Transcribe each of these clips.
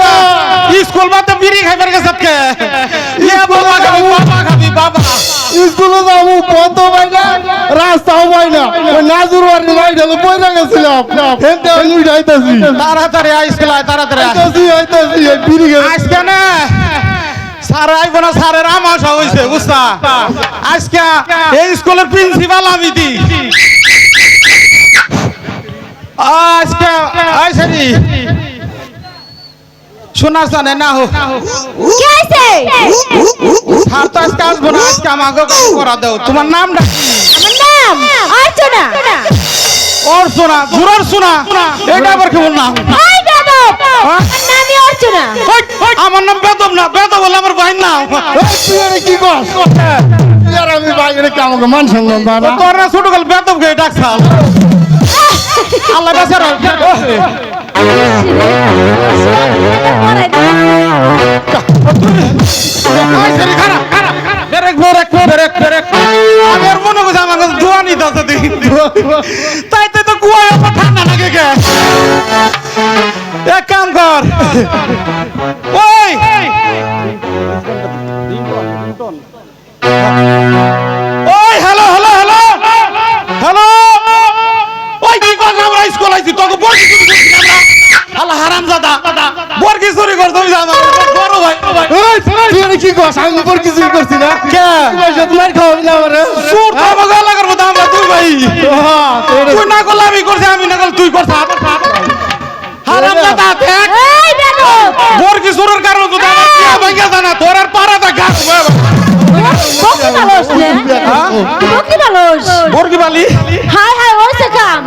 না স্কুল বাতে বিড়ি খাইবার গেছে কে বাবা খাবি বাবা স্কুলে যাবো বন্ধ পাই না রাস্তাও পাই না ওই নাজুর বাড়ি লাইট হলো পয়সা গেছিলাম হেনতে আমি যাইতাছি তাড়াতাড়ি স্কুল আয় তাড়াতাড়ি আইতাছি বিড়ি গেছে আজকে না স্যার আইব না স্যারের আমাশা হইছে বুঝতা আজকে এই স্কুলের প্রিন্সিপাল আমি দি আজকে আইসারি শোনার জানে না হোক কি হইছে স্যার তো আজকে আসবো না আজকে আমাকে করা দাও তোমার নামটা আমার নাম অর্চনা অর্চনা জোরার শোনা এটা আবার কেমন নাম হাই বেদব আমার নামই অর্চনা আমার নাম বেদব না বেদব বলে আমার ভাই নাম তুই আরে কি কস আর আমি বাইরে কি আমাকে মান সম্মান দাও তোর না ছোট কাল বেদব গে ডাকছাল আল্লাহ বেচার তাই তো কুয়ায় ঠান্ডা লাগে গে এক কাম কর ওই ওই হ্যালো হ্যালো হ্যালো হ্যালো ওই কি কথা আমরা স্কুল আইছি তোকে বল কি তুমি আল্লাহ হারামজাদা বর কি চুরি করছ তুমি জানো বড় ভাই এই তুই আরে কি কস আমি পর কিছু করছি না কে পয়সা তোমার খাওয়াবি না আমারে সুর তো আমাকে লাগার মতো আমরা তুই ভাই তুই না করলে আমি করছি আমি না করলে তুই করছ হারামজাদা দেখ এই বেদব বর কি চুরির কারণে তো আমার কি ভাইয়া জানা তোর আর পারাটা গাছ বকি ভালোস নে বকি ভালোস বর কি বালি হাই হাই ওইছে কাম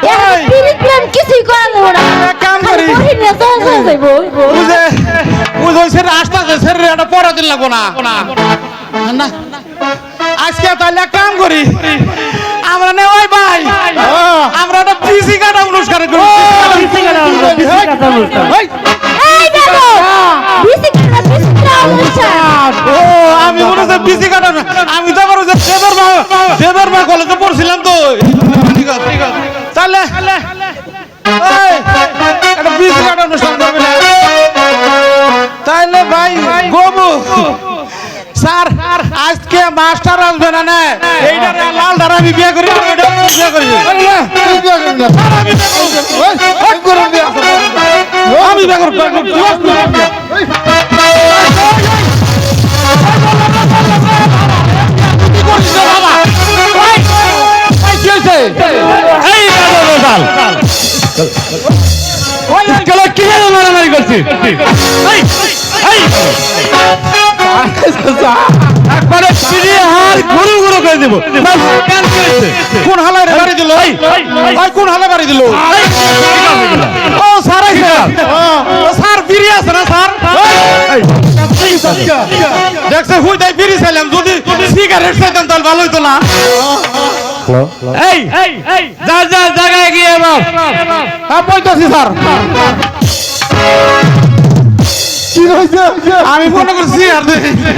ওই। পিরিত প্রেম কিছুই করা যাবে না এক কাম করি। বহিনে তো যাইবো বুঝে বুঝ ওই সেরে আসতে আছে সেরে এটা পড়া দিন লাগবো না না আজকে তাহলে এক কাম করি আমরা নে ওই ভাই আমরা একটা পিসি কাটা অনুষ্ঠান করি এই বেদব বিসি কাটা অনুষ্ঠান ও আমি মনে হচ্ছে পিসি কাটা না আমি তো আবার দেবের মা কলেজে পড়ছিলাম তো ঠিক আছে ঠিক আছে তাহলে এই, একটা পিসি কাটা অনুষ্ঠান করবি না তাইলে ভাই গোবু স্যার আজকে মাস্টার আসবে না না এইটা লাল ধারা আমি বিয়ে করি আর এটা বিয়ে করি তুই বিয়া করবি না আমি বিয়ে করব। আমি করব বিয়া আমি বিয়ে করব। কি করছিস রে বাবা? ওই, ওই কি হয়েছে? এই বাবা রোজাল। ওই গেল কি হলো মারামারি করছিস? এই, এই। একবারে ফিরিয়ে হার গুরু গুরু করে দেব কোন হালায় বাড়ি দিল ভাই কোন হালে বাড়ি দিল ও স্যার ও স্যার ফিরে আছে না স্যার দেখছে হুই তাই ফিরে চাইলাম যদি সিগারেট চাইতাম তাহলে ভালো হইতো না এই যা যা জায়গায় গিয়ে এবার হ্যাঁ বইতেছি স্যার কি হইছে আমি মনে করছি আর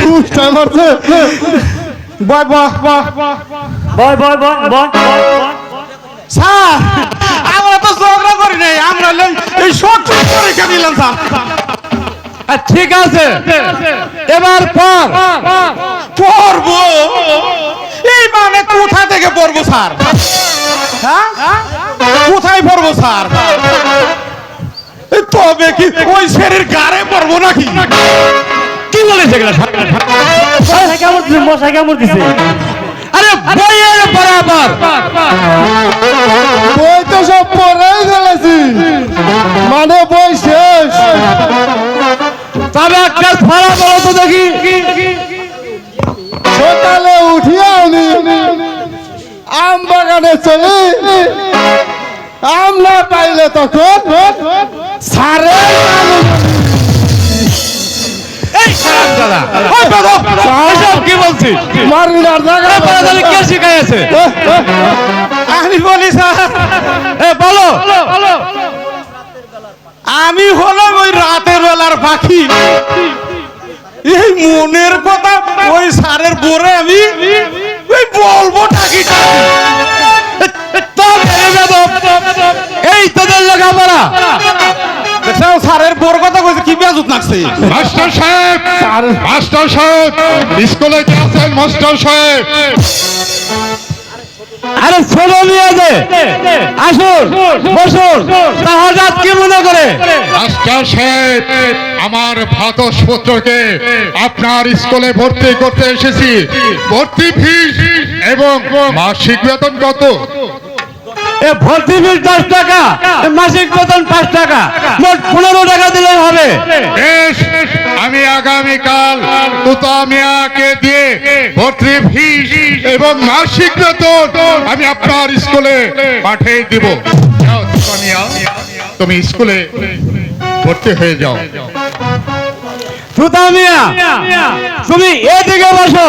কুষ্টা মারছে বয় বয় বয় বয় বয় বয় বয় স্যার আমরা তো ঝগড়া করি নাই আমরা এই শর্ট পরীক্ষা নিলাম স্যার ঠিক আছে এবার পর পড়বো এই মানে কোথা থেকে পড়বো স্যার হ্যাঁ কোথায় পড়বো স্যার তবে কি ওই শেরের গাড়ে পড়বো নাকি কি বলেছে মশাই কেমন দিছে আরে বইয়ের বরাবর বই তো সব পড়াই গেলেছি মানে বই শেষ তবে একটা ফাড়া বলো তো দেখি সকালে উঠিয়া আমি আম বাগানে চলি আম না পাইলে তখন সারে এই খারাপ দাদা ওই বেদব এসব কি বলছিস মারিনার জায়গা তাহলে কে শিখাইছে আমি বলি স্যার বলো আমি হলাম ওই রাতের বেলার পাখি এই মনের কথা ওই সারের বোরে আমি ওই বলবো টাকি এই তোদের লেখাপড়া দেখছো স্যারের বোর কথা কইছে কি বেয়াজুত লাগছে মাস্টার সাহেব মাস্টার সাহেব স্কুলে কি আছেন মাস্টার সাহেব? আরে ছোলো নিয়ে দে আসুন বসুন তা হঠাৎ কি মনে করে? মাস্টার সাহেব আমার ভাতসপুত্রকে আপনার স্কুলে ভর্তি করতে এসেছি। ভর্তি ফিস এবং মাসিক বেতন কত? এ ভর্তি ফিস 10 টাকা, মাসিক বেতন 5 টাকা, মোট 15 টাকা দিলেই হবে। বেশ, আমি আগামীকাল তুতা মিয়াকে দিয়ে ভর্তি ফিস এবং মাসিক বেতন আমি আপনার স্কুলে পাঠিয়ে দিব। যাও তুতা মিয়া, তুমি স্কুলে ভর্তি হয়ে যাও। সুতা মিয়া তুমি এদিকে বসো।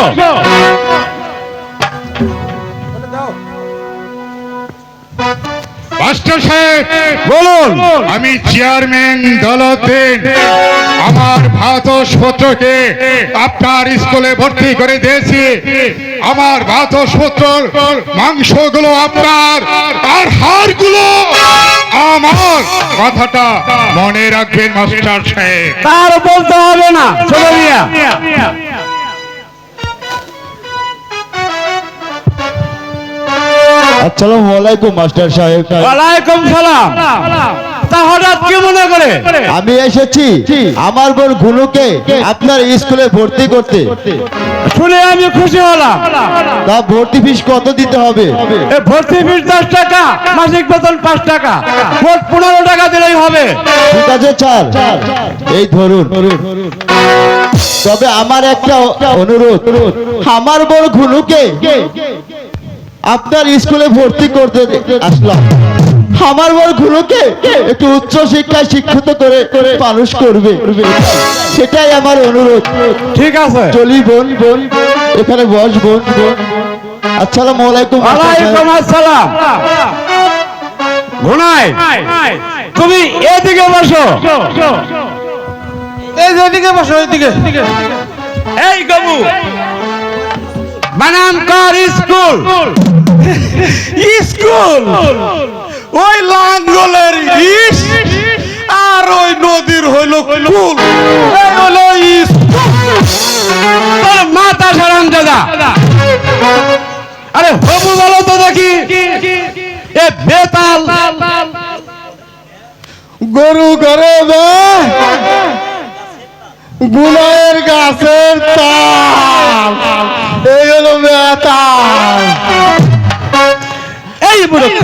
মাস্টার সাহেব বলুন। আমি চেয়ারম্যান দলউদ্দিন আমার ভাতসপুত্রকে আপনার স্কুলে ভর্তি করে দিয়েছি। আমার ভাতসপুত্রর মাংসগুলো আপনার আর হাড়গুলো আমার। কথাটা মনে রাখবেন মাস্টার সাহেব। তার বলতে হবে না ছোট মিয়া। আসসালামু আলাইকুম মাস্টার সাহেব। ওয়ালাইকুম সালাম। তা হঠাৎ কি মনে করে? আমি এসেছি আমার বোন গুনুকে আপনার স্কুলে ভর্তি করতে। শুনে আমি খুশি হলাম। তা ভর্তি ফিস কত দিতে হবে? এ ভর্তি ফিস 10 টাকা, মাসিক বেতন 5 টাকা, মোট 15 টাকা দিলেই হবে। ঠিক আছে স্যার, এই ধরুন। তবে আমার একটা অনুরোধ, আমার বোন গুনুকে আপনার স্কুলে ভর্তি করতে আসলাম। আমার বোন গুনুকে একটু উচ্চ শিক্ষায় শিক্ষিত করে মানুষ করবে, সেটাই আমার অনুরোধ। ঠিক আছে। চলি বোন, বোন এখানে বস বোন, বোন। আসসালামু আলাইকুম। ওয়ালাইকুম আসসালাম। ঘুনাই তুমি এদিকে বসো। এই যে এদিকে বসো এদিকে এই গবু বানাম কর স্কুল। স্কুল ওই লাঙ্গলের ইস আর ওই নদীর হইল কুল। এই হলো তোর মাথা সারান দাদা। আরে হবু বলো তো দেখি। এ বেতাল গরু ঘরে গুনায়ের গাছের তাল, এই হলো বেতাল। এই মূর্খ,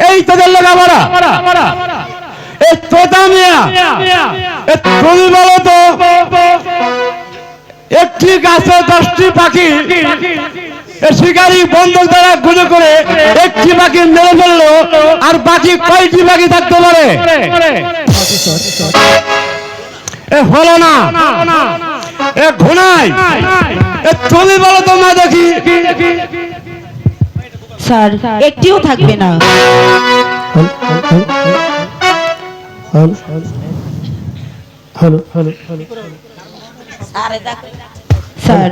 এই তোদের লেখাপড়া। এ তোতা মিয়া এ তুমি বলো তো একটি গাছে 10টি পাখি এ শিকারী বন্দুক দ্বারা গুলি করে একটি পাখি মেরে ফেললো, আর বাকি কয়টি পাখি থাকতে পারে? এ হলো না। এ ঘুনাই এ তুমি বলো তো মা দেখি। স্যার একটিও থাকবে না। স্যার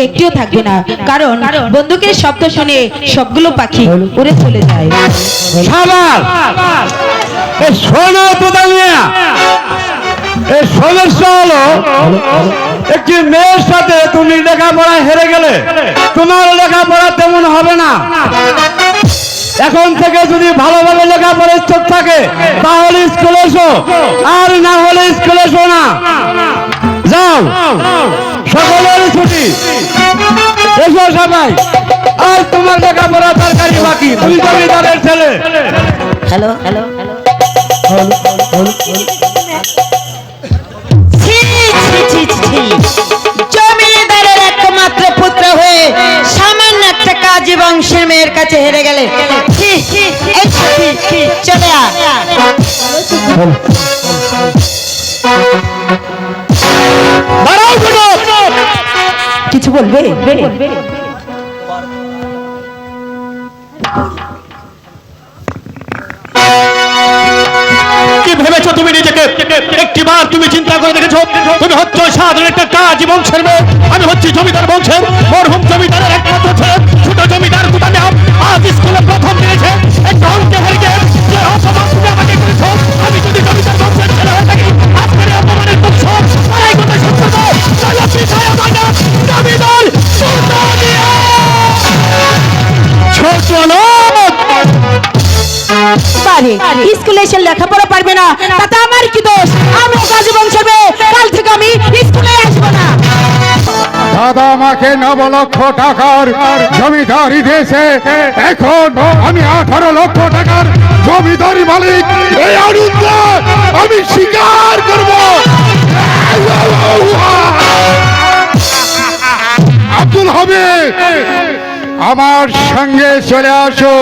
একটিও থাকবে না, কারণ বন্দুকের শব্দ শুনে সবগুলো পাখি উড়ে চলে যায়। সাবাস। এ শোনো তোতা মিয়া, এই সমস্যা হলো একটি মেয়ের সাথে তুমি লেখাপড়া হেরে গেলে তোমার লেখাপড়া তেমন হবে না। এখন থেকে যদি ভালোভাবে লেখাপড়ার ইচ্ছা থাকে তাহলে স্কুলে এসো, আর না হলে স্কুলে এসো না। যাও, সকলের ছুটি। এসো সবাই। আর তোমার লেখাপড়া দরকারি বাকি, তুমি জমিদারের ছেলে। হ্যালো হ্যালো জমিদারের একমাত্র পুত্র হয়ে সামান্য একটা কাজী বংশের মেয়ের কাছে হেরে গেলে চলে কিছু বলবে? কি ভেবেছো তুমি নিজেকে? একটিবার তুমি চিন্তা করে দেখেছো তুমি হচ্ছ সাধারণ একটা কাজী বংশের মেয়ে, আমি হচ্ছি জমিদার বংশের মরহুম জমিদারের একমাত্র ছেলে ছোট জমিদার তুতা মিয়া। আজ স্কুলে প্রথম দিয়েছে একটা অঙ্কে হেরে গিয়ে যে অপমান তুমি আমাকে করেছো, আমি যদি জমিদার আরে স্কুলে এসে লেখাপড়া পারবে না তাতে আমার কি দোষ? আমি জীবন চলবে, কাল থেকে আমি স্কুলে আসবো না। দাদা আমাকে 9 লক্ষ টাকার জমিদারি দিয়েছে, এখন আমি 18 লক্ষ টাকার জমিদারি মালিক। এই আনন্দ আমি স্বীকার করব। আব্দুল হামিদ, আমার সঙ্গে চলে আসো,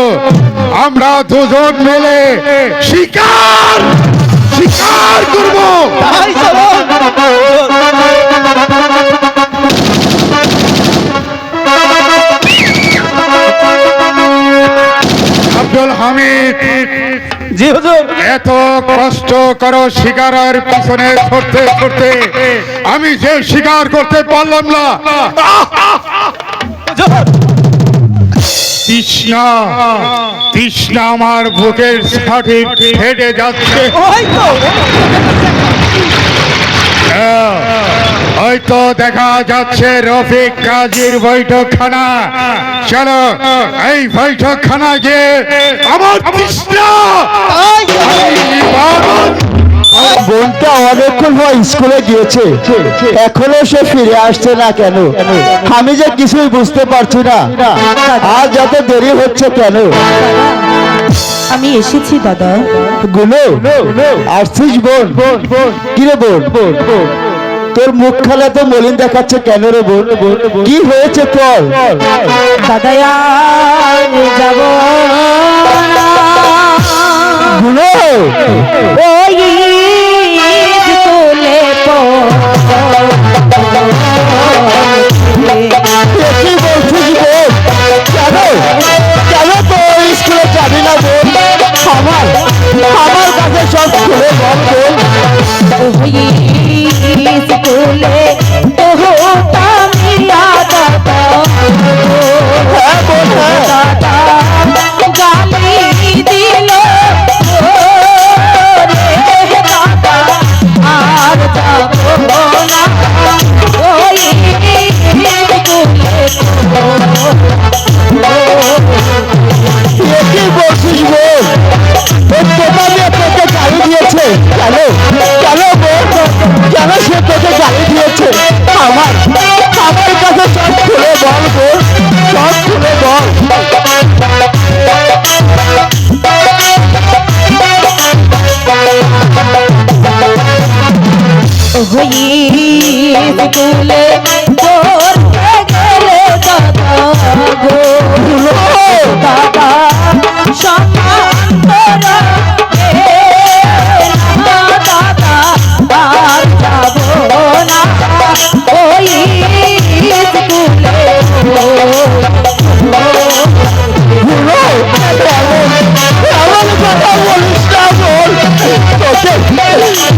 আমরা দুজন মিলে স্বীকার করব। আব্দুল হামিদ, জি হুজুর। এত কষ্ট করো শিকারের পিছনে ছুটতে ছুটতে, আমি যে শিকার করতে পারলাম না। তৃষ্ণা তৃষ্ণা আমার বুকের সাথে ফেটে যাচ্ছে। হয়তো দেখা যাচ্ছে রফিক কাজীর বৈঠকখানা। চলো এই বৈঠকখানা গিয়ে আমার তৃষ্ণা বোনটা অনেকক্ষণ হয় স্কুলে গিয়েছে, এখনো সে ফিরে আসছে না কেন? আমি যে কিছুই বুঝতে পারছি না, আজ এত দেরি হচ্ছে কেন? আমি এসেছি দাদা। গুলো আসছিস বোন? কিরে বোন, তোর মুখ খালা তো মলিন দেখাচ্ছে কেন রে বোন? কি হয়েছে তোর? দাদা আর যাব না। গুলো ওই স্কুলে কি বলছিস বোন? কেন কেন তোর স্কুলে যাবি না বোন? আমার কাছে সব খুলে বল বোন। স্কুলে হ্যাঁ বোন, হ্যাঁ। গালি দিল আর যাব না। ওই কি বলছিস বোন? তোকে গালি দিয়েছে কেন? কেন বোন, কেন সে তোকে গালি দিয়েছে? আমার কাছে সব খুলে বল বোন, সব খুলে বল। স্কুলে পড়তে গেলে দাদা গো, দাদা সম্মান করা দাদা আর যাব না। ওই স্কুলে এমন কথা বলিস না বোন,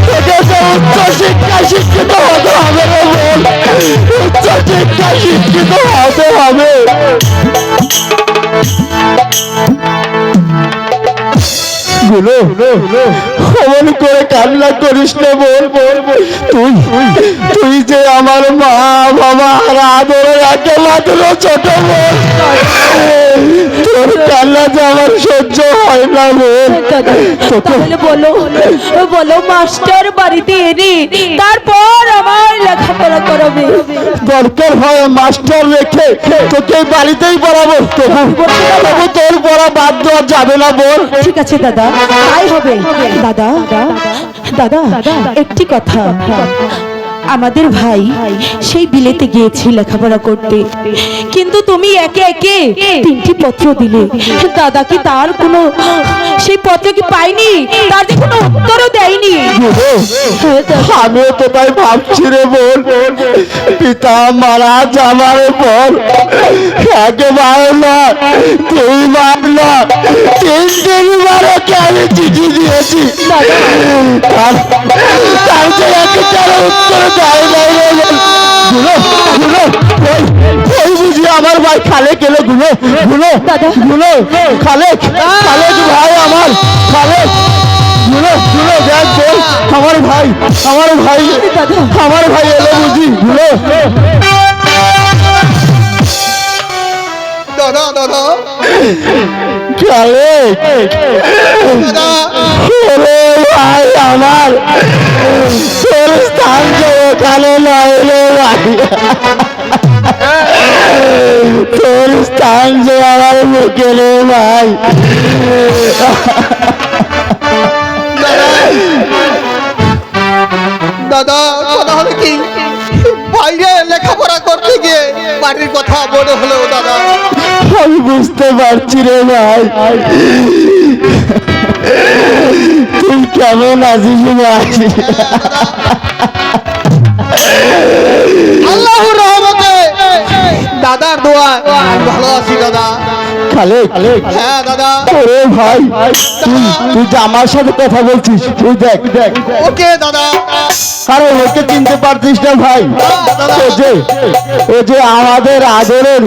তোকে তো উচ্চ শিক্ষা শিক্ষিত হতে হবে রে বোন, উচ্চ শিক্ষা শিক্ষিত হতে হবে। গুলো অমন করে কান্না করিস না বোন। তুই যে আমার মা বাবা আর আদরের একমাত্র ছোট বোন, তোর কান্না যে আমার সহ্য হয় না বোন। তাহলে বলো মাস্টার বাড়িতে এনে তারপর আমার লেখাপড়া করাবে। দরকার হয় মাস্টার রেখে তোকে বাড়িতেই পড়াবো, তবু তোর পড়া বাদ দেওয়া যাবে না বোন। ঠিক আছে দাদা, তাই হবে। দাদা দাদা একটি কথা, আমাদের ভাই সেই বিলেতে গিয়েছে লেখাপড়া করতে, কিন্তু তুমি একে একে 3টি পত্র দিলে। দাদা কি তার কোনো সেই পত্র কি পাইনি? তার যে কোনো উত্তরও দেয়নি। আমিও তো তাই ভাবছি রে বোন, পিতা মারা যাবার পর একবার না, 2বার না, 3-3বারও আমি চিঠি দিয়েছি, তার যে একটার উত্তর দেয় নাই রে বোন। ওই বুঝি আমার ভাই খালে গেলে গুলো খালেক ভাই, আমার খালেক দেখ বোন, আমার ভাই এলো বুঝি গুলো। দাদা খালেক ওরে ভাই আমার তোর স্থান যে ওখানে নয় রে ভাই তোর স্থান যে আমার মুখে রে ভাই দাদা কথা হলো কি বাইরে লেখাপড়া করতে গিয়ে বাড়ির কথা মনে হলো দাদা। আমি বুঝতে পারছি রে ভাই তুই কেমন আছিস ভাই আল্লাহর রহমতে দাদার দোয়া ভালো আছি দাদা। খালেক হ্যাঁ দাদা। ওরে ভাই তুই যে আমার সাথে কথা বলছিস তুই দেখ ওকে দাদা। আরে ওকে চিনতে পারছিস না ভাই ও যে আমাদের আদরের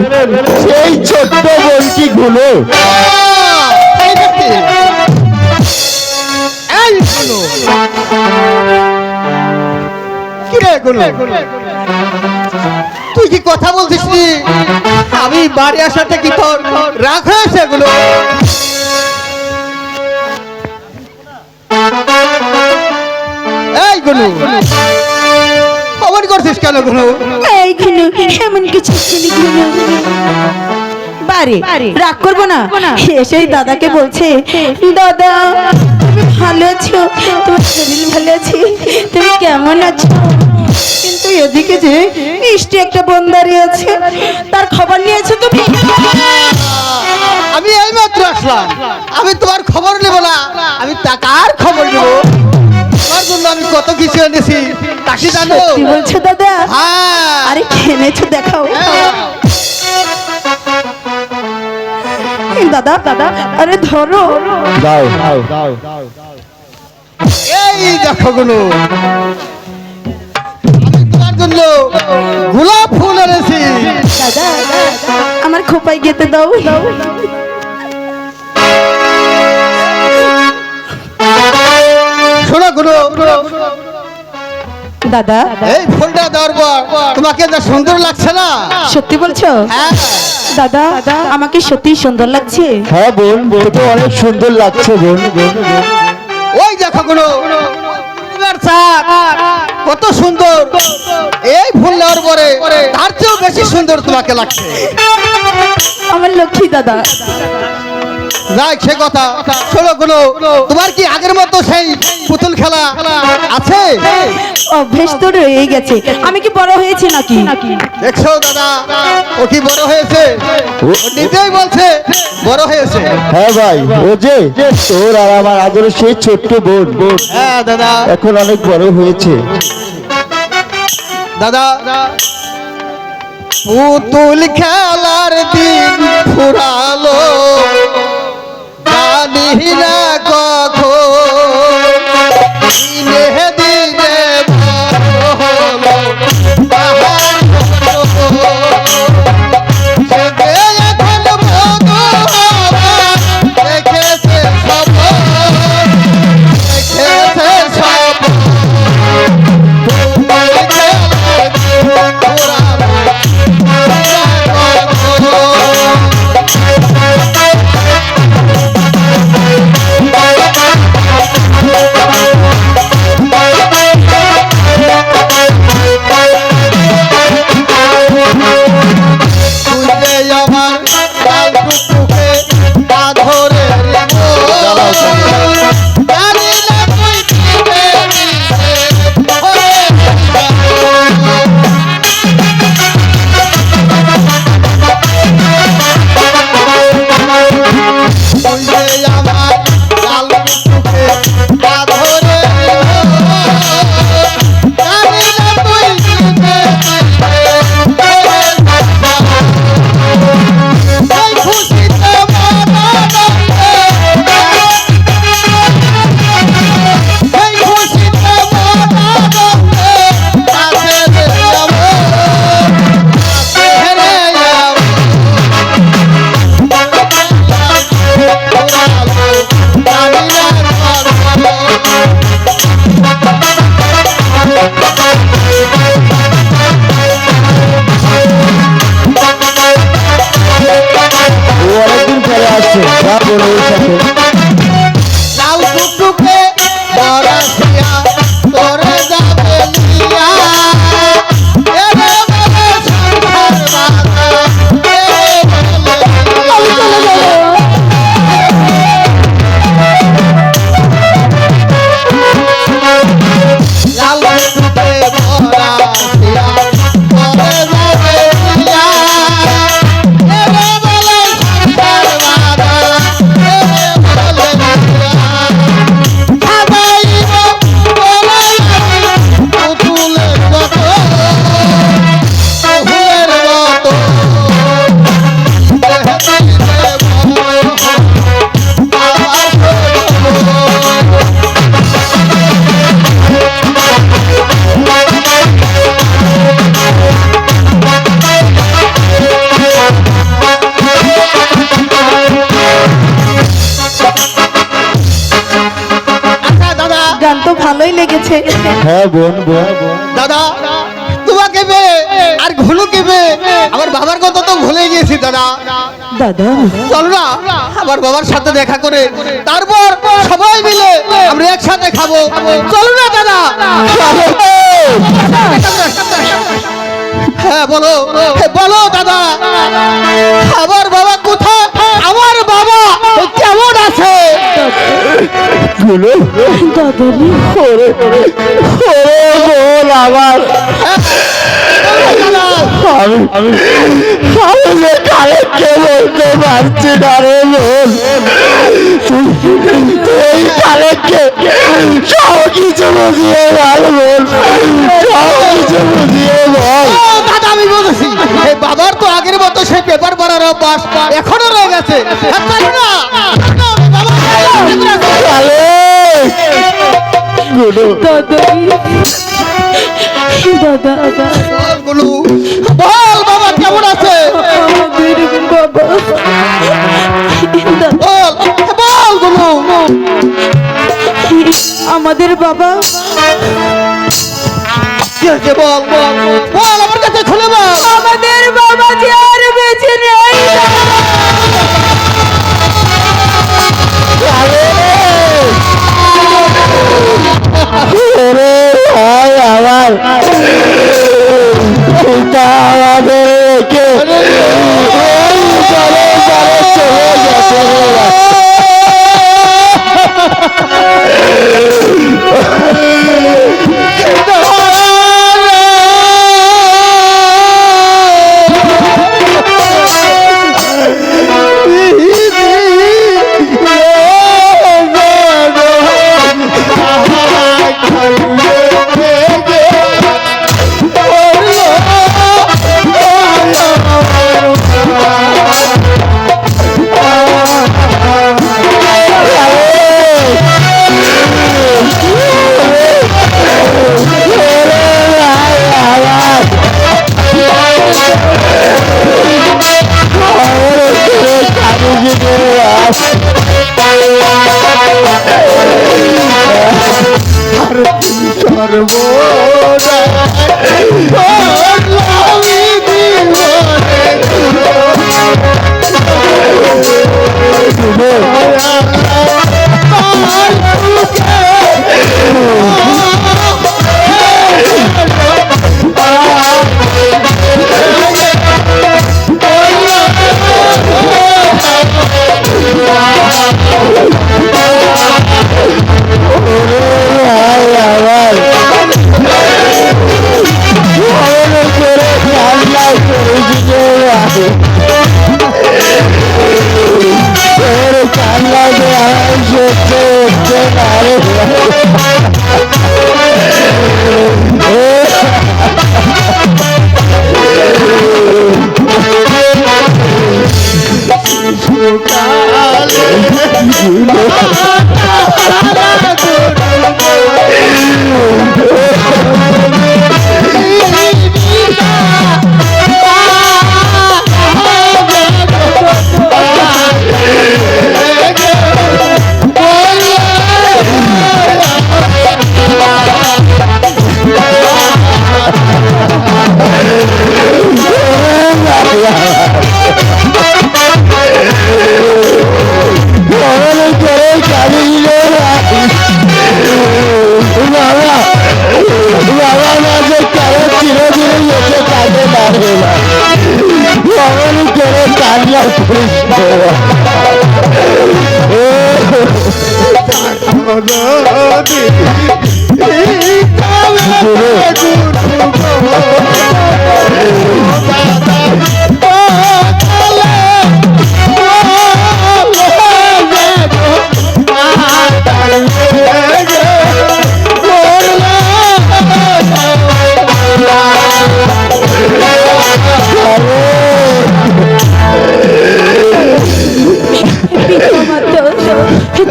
সেই ছোট্ট বলকি গুলো এই ব্যক্তি এই গুলো কি রে গুলো তুই কি কথা বলছিস নি? আমি বাড়ি আসাতে কি তোর রাগ হয়েছে গুলো? এই গুলো অমন করছিস কেন গুলো? এইখানে এমন কিছু ছেলে বারে রাগ করবো না এসেই দাদাকে বলছে দাদা তুমি ভালো আছো তোমার শরীর ভালো আছে তুমি কেমন আছো কিন্তু এদিকে যে মিষ্টি একটা বোন দাঁড়িয়ে আছে তার খবর নিয়েছো তুমি আমি এই মাত্র আসলাম, আমি তোমার খবর নেব না, আমি টাকার খবর নেব। তোমার জন্য আমি কত কিছু এনেছি তাকে জানো? সত্যি বলছো দাদা? হ্যাঁ। আরে খেনেছো দেখাও দাদা আরে ধরো দাও এই দেখো গুলো আমি তোমার জন্য গোলাপ ফুল এনেছি। দাদা আমার খোপাই গেতে দাও শোনো গুলো দাদা এই ফুলটা দেওয়ার পর তোমাকে যা সুন্দর লাগছে না? সত্যি বলছো? হ্যাঁ দাদা আমাকে সত্যি সুন্দর লাগছে। হ্যাঁ বোন তো অনেক সুন্দর লাগছে বোন ওই দেখো গুলো তোমার চাঁদ কত সুন্দর, এই ফুল নেওয়ার পরে তার চেয়েও বেশি সুন্দর তোমাকে লাগছে। আমার লক্ষ্মী দাদা যাই সে কথা, শোনো গুলো তোমার কি আগের মতো সেই পুতুল খেলা আছে? অভ্যেস তো রয়ে গেছে, আমি কি বড় হয়েছি নাকি? দেখছো দাদা ও কি বড় হয়েছে, ও নিজেই বলছে বড় হয়েছে। হ্যাঁ ভাই ও যে তোর আর আমার আদরের সেই ছোট্ট বোন হ্যাঁ দাদা এখন অনেক বড় হয়েছে। দাদা পুতুল খেলার দিন ফুরালো জানি না কখন, দিনে দিনে বড় হলো বাহার হলো। সেবে এখন ভগবান দেখেছে সব, দেখেছে সব। পুতুল খেলার দিন ফুরালো হ্যাঁ বোন বোন দাদা তোমাকে পেয়ে আর ঘুনুকে পেয়ে আমার বাবার কথা তো ভুলে গিয়েছি দাদা। দাদা চলো না আমার বাবার সাথে দেখা করে তারপর সবাই মিলে আমরা একসাথে খাবো। চলো না দাদা। হ্যাঁ বলো বলো দাদা, আমার বাবা কোথায়? আমার বাবা কেমন আছে? গুলো দাদা রে, ওরে ওরে বোন আমার আমি আমি আমি যে কালেককে বলতে পারছি না রে বোন, তুই কালেককে সব কিছু বুঝিয়ে বল বোন, সব কিছু বুঝিয়ে বল। ও দাদা আমি বলেছি এই বাবার তো আগের মতো সেই পেপার পড়ার অভ্যাস এখনো রয়ে গেছে। হ্যাঁ, চলো না কালেক গুলো দাদা দাদা বল বাবা কেমন আছে? আমাদের বাবা দাদা, বল বল গুলু। আমাদের বাবা কি হয়েছে বল বল বল আমার কাছে খুলে বল। আমাদের বাবা যে আর বেঁচে নেই। ওরে ভাই আমার পিতা আমাদের রেখে ওই জলে জলে চলে গেছে রে।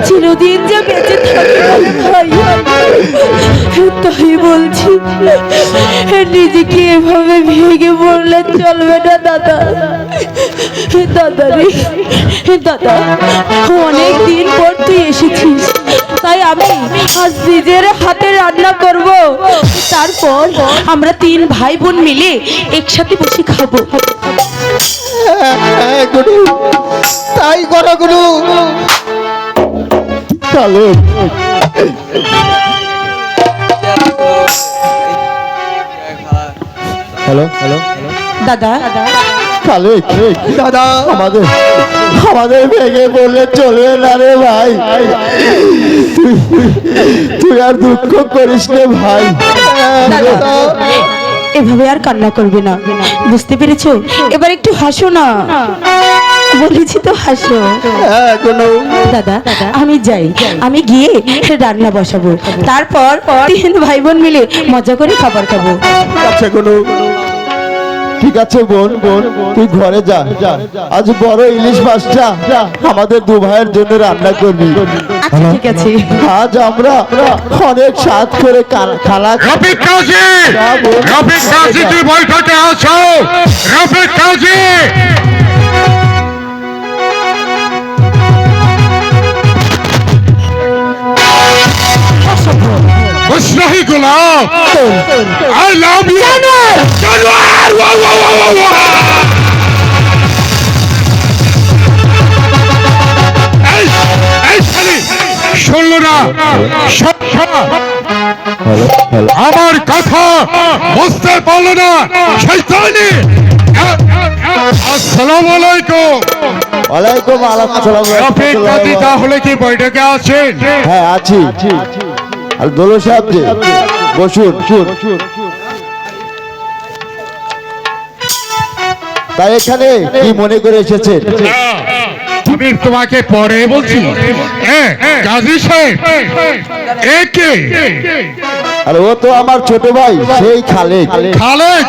চিরদিন যে বেঁচে থাকবে ভাই, তাই বলছি নিজেকে এভাবে ভেঙে পড়লে চলবে না দাদা। দাদা রে দাদা, অনেক দিন পর তুই এসেছিস, তাই আমি আজ নিজের হাতে রান্না করব, তারপর আমরা 3 ভাই বোন মিলে একসাথে বসে খাবো। হ্যাঁ, গুরু তাই করো গুরু। খালেক, হ্যালো হ্যালো দাদা খালেক, দাদা আমাদের আমাদের ভেঙে বললে চলবে না রে ভাই। তুই আর দুঃখ করিস রে ভাই। দাদা এভাবে আর কান্না করবে না, বুঝতে পেরেছো? এবার একটু হাসো না, বলেছি তো হাসো। হ্যাঁ গুরু। দাদা আমি যাই, আমি গিয়ে রান্না বসাবো, তারপর 3 ভাই বোন মিলে মজা করে খাবার খাবো। আচ্ছা গুরু। ঠিক আছে বোন, তুই ঘরে যা। আজ বড় ইলিশ মাছটা আমাদের 2 ভাইয়ের জন্য রান্না করবি। আচ্ছা ঠিক আছে। আজ আমরা অনেক স্বাদ করে খালা রফিক কাজী, রফিক কাজী তুই বৈঠকে আছো। রফিক কাজী, মুশরাহি গোলাম, I love you. জানোয়ার! ওয়া, ওয়া, ওয়া, ওয়া, ওয়া। এই শালি, শুনলো না? আমার কথা বুঝতে পারলো না শয়তানি। আসসালামু আলাইকুম। ওয়ালাইকুম আসসালাম। রফিক কাজী তাহলে কি বৈঠকে আছেন? হ্যাঁ আছি। আর দোলো সাহেব যে বসুন। তাই এখানে কি মনে করে এসেছেন? আমি তোমাকে পরে বলছি। কাজী সাহেব, একে আর ও তো আমার ছোট ভাই, সেই খালেক। খালেক।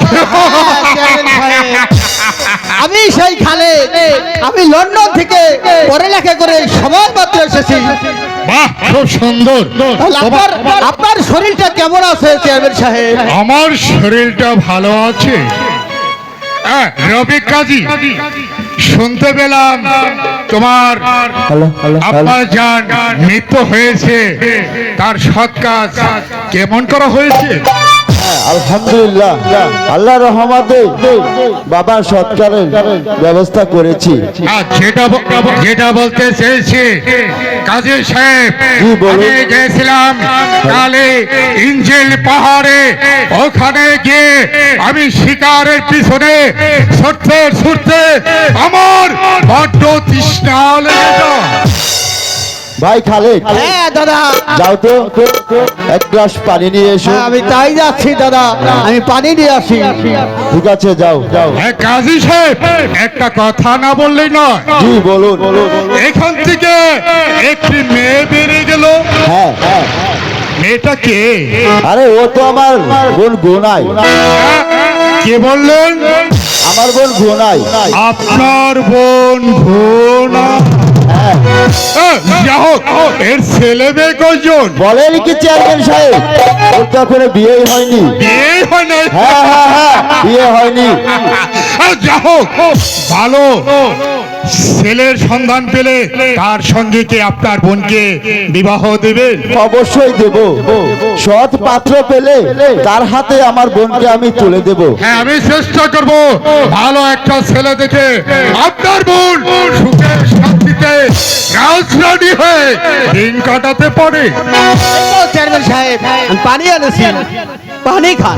আমি সেই খালেক, আমি লন্ডন থেকে পড়ালেখা করে সময় মাত্র এসেছি। বাহ, খুব সুন্দর। তাহলে আপনার শরীরটা কেমন আছে চেয়ারম্যান সাহেব? আমার শরীরটা ভালো আছে। রফিক কাজী, শুনতে পেলাম তোমার আব্বা জান মৃত্যু হয়েছে, তার সৎ কাজ কেমন করা হয়েছে? আলহামদুলিল্লাহ, আল্লাহর রহমতে বাবার সৎকারের ব্যবস্থা করেছি। যেটা বলতে চেয়েছি কাজী সাহেব, জি, বলুন। আমি গেছিলাম কালে ইঞ্জিল পাহাড়ে, ওখানে গিয়ে আমি শিকারের পিছনে ছুটতে আমার বড্ড তৃষ্ণা লেগে যায়। ভাই খালেক, হ্যাঁ দাদা। যাও তো 1 গ্লাস পানি নিয়ে এসো। হ্যাঁ, আমি তাই যাচ্ছি দাদা, আমি পানি নিয়ে আসি। ঠিক আছে, যাও। কাজী সাহেব, একটা কথা না বললেই নয়। জি বলুন। এখান থেকে একটি মেয়ে বেরিয়ে গেল। হ্যাঁ, মেয়েটা কে? আরে ও তো আমার বোন গোনাই। কে বললেন? আমার বোন গোনাই। আপনার বোন ভোনা? যা হোক, এর ছেলে মেয়ে কয়জন? বলেন কি চেয়ারম্যান সাহেব, ওর তো এখনো বিয়েই হয়নি। বিয়ে হয় নাই? হ্যাঁ, বিয়ে হয়নি। যা হোক, ভালো ছেলের সন্ধান পেলে তার সঙ্গে কি আপনার বোনকে বিবাহ দেবেন? অবশ্যই দেব। সৎ পাত্র পেলে তার হাতে আমার বোনকে আমি তুলে দেব। হ্যাঁ, আমি চেষ্টা করব ভালো একটা ছেলে দেখে আপনার বোন সুখে শান্তিতে রাজরানী হয়ে দিন কাটাতে পারে। চেয়ারম্যান সাহেব, আমি পানি এনেছি, পানি খান।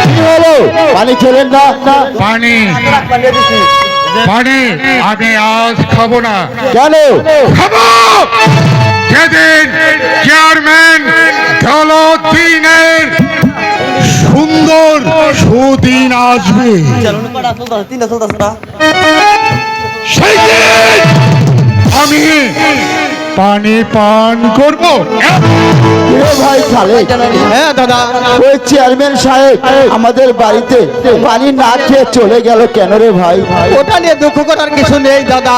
কি হলো, পানি খেলেন না? পানি আমি আজ খাবো না। কেন? খাবো যেদিন চেয়ারম্যান দলদিনের সুন্দর সুদিন আসবে, সেই দিন আমি পানি পান করবো। এ ভাই খালেক, হ্যাঁ দাদা। ওই চেয়ারম্যান সাহেব আমাদের বাড়িতে পানি না খেয়ে চলে গেল কেন রে ভাই? ওটা নিয়ে দুঃখ করার কিছু নেই দাদা,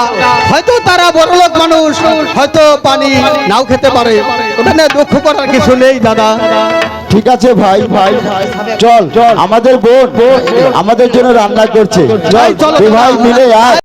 হয়তো তারা বড়লোক মানুষ, হয়তো পানি নাও খেতে পারে, ওটা নিয়ে দুঃখ করার কিছু নেই দাদা। ঠিক আছে ভাই ভাই চল আমাদের বোন আমাদের জন্য রান্না করছে চল চলো, দু ভাই মিলে আয়